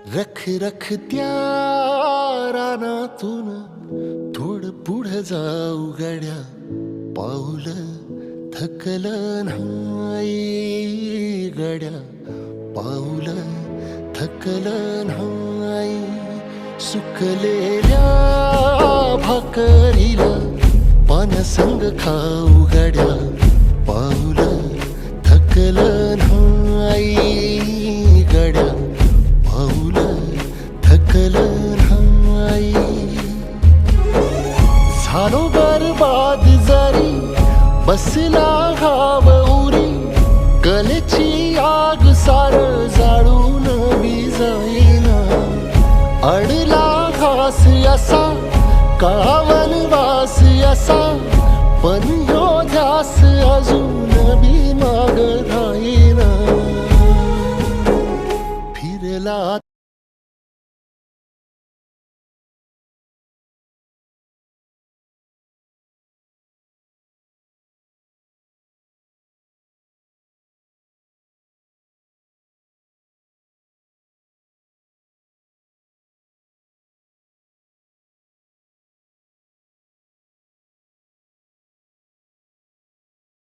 रख रख त्या रानातून थोडं पुढं जाऊ गड्या, पाऊल थकलं नाही गड्या, पाऊल थकलं नाही. सुकलेल्या भाकरीला पाण्यासंग खाऊ गड्या, पाऊल थकलं नाही गड्या, पाऊल थकलं नाही. झालो बरबाद जरी बसला घाव उरी, कलेची आग सार जाळून विजाईना. अडला घास असा काळावन वास असा, पण ह्यो ध्यास अजून बी माग राहीना.